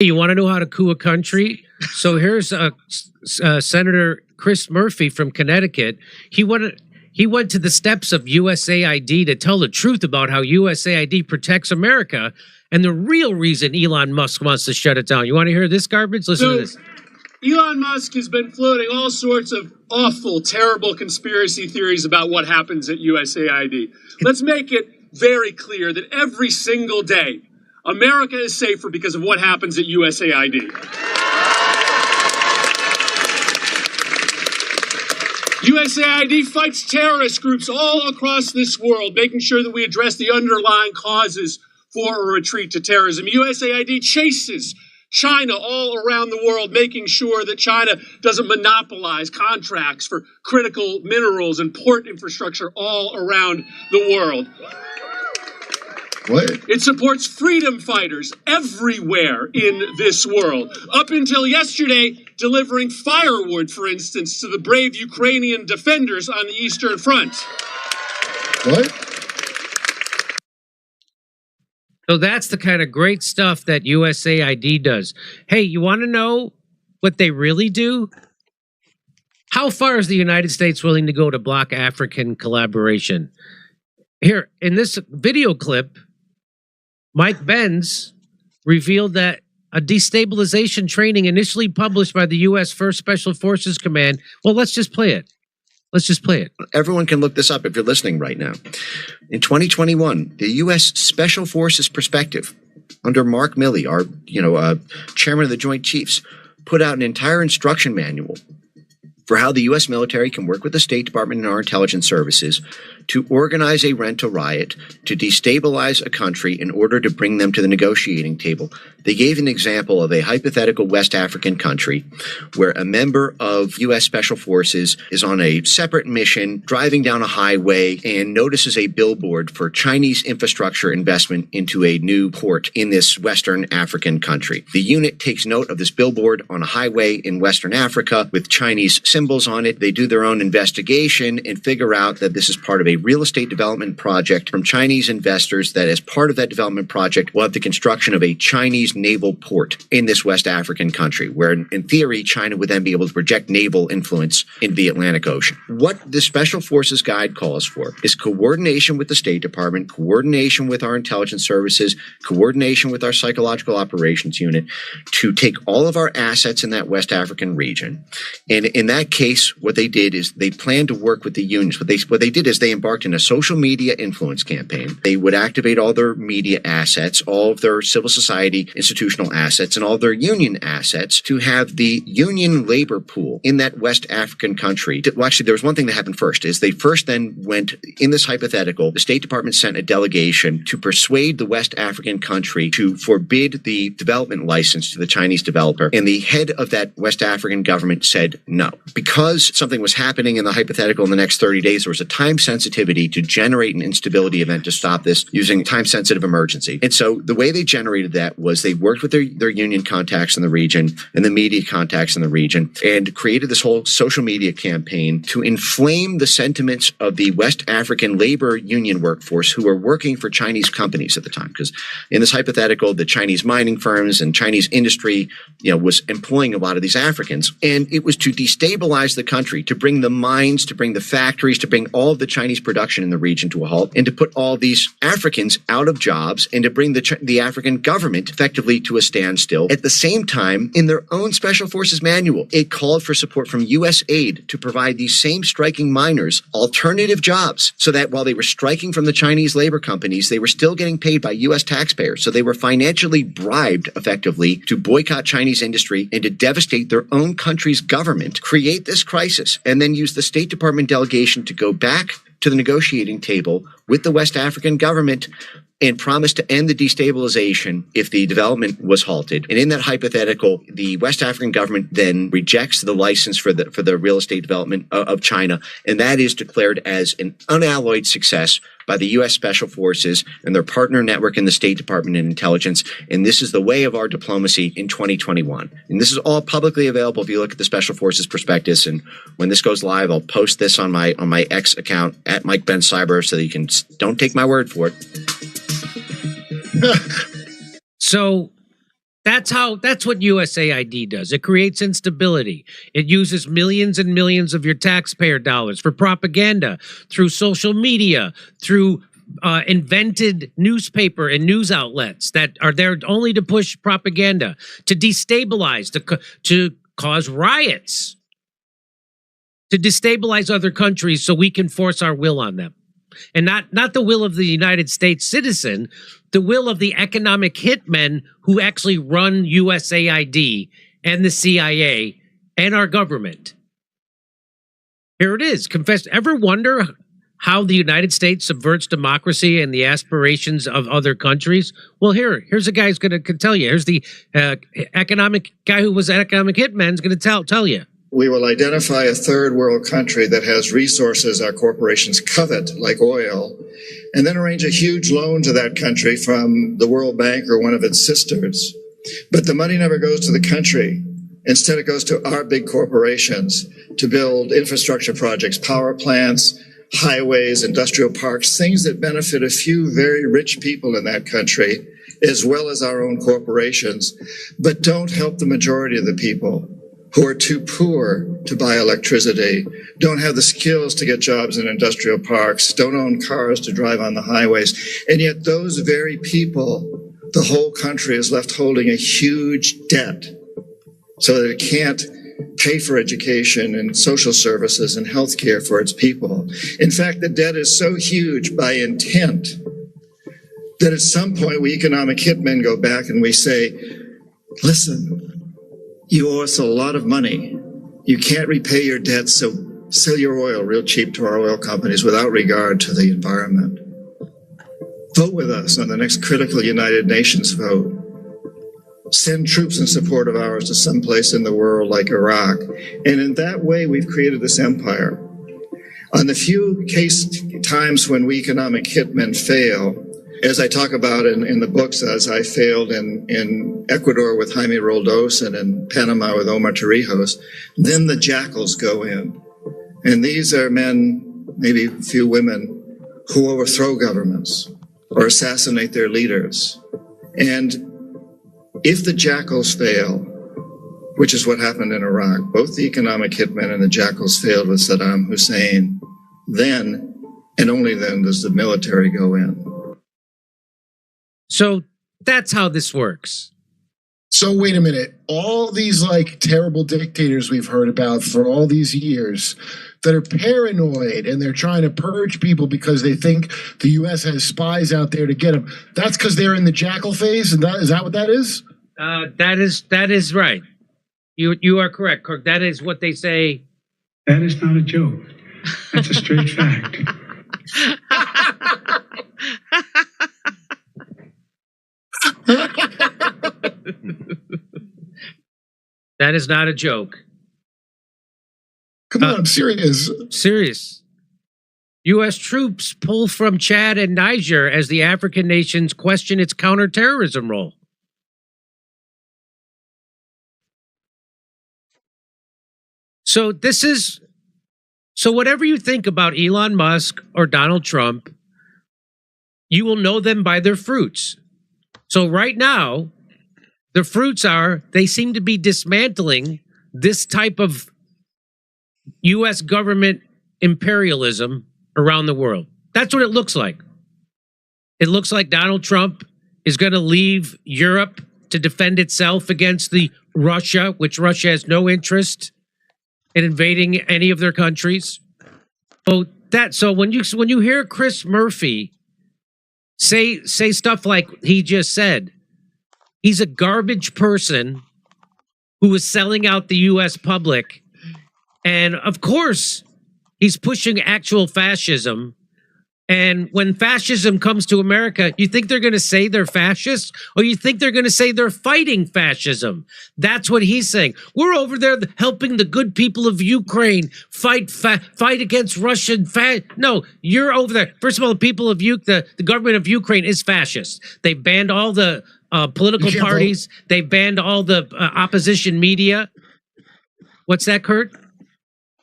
You want to know how to coup a country? So here's Senator Chris Murphy from Connecticut. He went to the steps of USAID to tell the truth about how USAID protects America and the real reason Elon Musk wants to shut it down. You want to hear this garbage? Listen to this. Elon Musk has been floating all sorts of awful, terrible conspiracy theories about what happens at USAID. Let's make it very clear that every single day, America is safer because of what happens at USAID. USAID fights terrorist groups all across this world, making sure that we address the underlying causes for a retreat to terrorism. USAID chases China all around the world, making sure that China doesn't monopolize contracts for critical minerals and port infrastructure all around the world. What? It supports freedom fighters everywhere in this world. Up until yesterday, delivering firewood, for instance, to the brave Ukrainian defenders on the Eastern Front. What? So that's the kind of great stuff that USAID does. Hey, you want to know what they really do? How far is the United States willing to go to block African collaboration? Here, in this video clip, Mike Benz revealed that a destabilization training initially published by the U.S. 1st Special Forces Command. Well, let's just play it. Let's just play it. Everyone can look this up if you're listening right now. In 2021, the U.S. Special Forces Perspective, under Mark Milley, our chairman of the Joint Chiefs, put out an entire instruction manual for how the U.S. military can work with the State Department and our intelligence services to organize a rental riot, to destabilize a country in order to bring them to the negotiating table. They gave an example of a hypothetical West African country where a member of U.S. Special Forces is on a separate mission, driving down a highway, and notices a billboard for Chinese infrastructure investment into a new port in this Western African country. The unit takes note of this billboard on a highway in Western Africa with Chinese symbols on it. They do their own investigation and figure out that this is part of a real estate development project from Chinese investors that as part of that development project will have the construction of a Chinese naval port in this West African country, where in theory, China would then be able to project naval influence in the Atlantic Ocean. What the Special Forces Guide calls for is coordination with the State Department, coordination with our intelligence services, coordination with our psychological operations unit to take all of our assets in that West African region. And in that case, what they did is they planned to work with the unions. What they did is they embarked in a social media influence campaign. They would activate all their media assets, all of their civil society institutional assets, and all their union assets to have the union labor pool in that West African country. Well, actually, there was one thing that happened first, is they first then went, in this hypothetical, the State Department sent a delegation to persuade the West African country to forbid the development license to the Chinese developer. And the head of that West African government said no. Because something was happening in the hypothetical in the next 30 days, there was a time sensitivity to generate an instability event to stop this using time-sensitive emergency. And so the way they generated that was they worked with their union contacts in the region and the media contacts in the region and created this whole social media campaign to inflame the sentiments of the West African labor union workforce who were working for Chinese companies at the time. Because in this hypothetical, the Chinese mining firms and Chinese industry, was employing a lot of these Africans. And it was to destabilize the country, to bring the mines, to bring the factories, to bring all of the Chinese production in the region to a halt, and to put all these Africans out of jobs, and to bring the African government effectively to a standstill. At the same time, in their own Special Forces manual, it called for support from USAID to provide these same striking miners alternative jobs, so that while they were striking from the Chinese labor companies, they were still getting paid by U.S. taxpayers. So they were financially bribed effectively to boycott Chinese industry and to devastate their own country's government, create this crisis, and then use the State Department delegation to go back to the negotiating table with the West African government and promised to end the destabilization if the development was halted. And in that hypothetical, the West African government then rejects the license for the real estate development of China, and that is declared as an unalloyed success by the U.S. Special Forces and their partner network in the State Department and Intelligence. And this is the way of our diplomacy in 2021. And this is all publicly available if you look at the Special Forces prospectus. And when this goes live, I'll post this on my X account at Mike Ben Cyber, so that you can don't take my word for it. So That's what USAID does. It creates instability. It uses millions and millions of your taxpayer dollars for propaganda through social media, through invented newspaper and news outlets that are there only to push propaganda, to destabilize, to cause riots, to destabilize other countries so we can force our will on them. And not the will of the United States citizen, the will of the economic hitmen who actually run USAID and the CIA and our government. Here it is. Confess. Ever wonder how the United States subverts democracy and the aspirations of other countries? Well, here's a guy who's going to tell you. Here's the economic guy who was an economic hitman is going to tell you. We will identify a third world country that has resources our corporations covet, like oil, and then arrange a huge loan to that country from the World Bank or one of its sisters. But the money never goes to the country. Instead, it goes to our big corporations to build infrastructure projects, power plants, highways, industrial parks, things that benefit a few very rich people in that country, as well as our own corporations, but don't help the majority of the people who are too poor to buy electricity, don't have the skills to get jobs in industrial parks, don't own cars to drive on the highways. And yet those very people, the whole country is left holding a huge debt so that it can't pay for education and social services and health care for its people. In fact, the debt is so huge by intent that at some point we economic hitmen go back and we say, listen, you owe us a lot of money. You can't repay your debt, so sell your oil real cheap to our oil companies without regard to the environment. Vote with us on the next critical United Nations vote. Send troops in support of ours to some place in the world like Iraq. And in that way, we've created this empire. On the few times when we economic hitmen fail, as I talk about in the books, as I failed in Ecuador with Jaime Roldos and in Panama with Omar Torrijos, then the jackals go in. And these are men, maybe a few women, who overthrow governments or assassinate their leaders. And if the jackals fail, which is what happened in Iraq, both the economic hitmen and the jackals failed with Saddam Hussein, then, and only then, does the military go in. So that's how this works. So wait a minute. All these like terrible dictators we've heard about for all these years that are paranoid and they're trying to purge people because they think the U.S. has spies out there to get them. That's because they're in the jackal phase, and is that what that is? That is right. You are correct, Kirk. That is what they say. That is not a joke. That's a straight fact. That is not a joke. Come on, I'm serious. Serious. U.S. troops pull from Chad and Niger as the African nations question its counterterrorism role. So whatever you think about Elon Musk or Donald Trump, you will know them by their fruits. So right now, the fruits are they seem to be dismantling this type of U.S. government imperialism around the world. That's what it looks like. It looks like Donald Trump is going to leave Europe to defend itself against the Russia, which Russia has no interest in invading any of their countries. So when you hear Chris Murphy say stuff like he just said, he's a garbage person who is selling out the U.S. public. And of course, he's pushing actual fascism. And when fascism comes to America, you think they're going to say they're fascists, or you think they're going to say they're fighting fascism? That's what he's saying. We're over there helping the good people of Ukraine fight against Russian No, you're over there. First of all, the people of the government of Ukraine is fascist. They banned all the political parties. They banned all the opposition media. What's that, Kurt?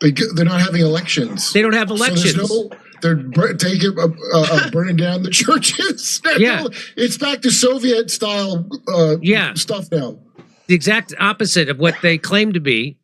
They're not having elections. They don't have elections. So They're burning down the churches. Yeah. It's back to Soviet style Yeah. stuff now. The exact opposite of what they claim to be.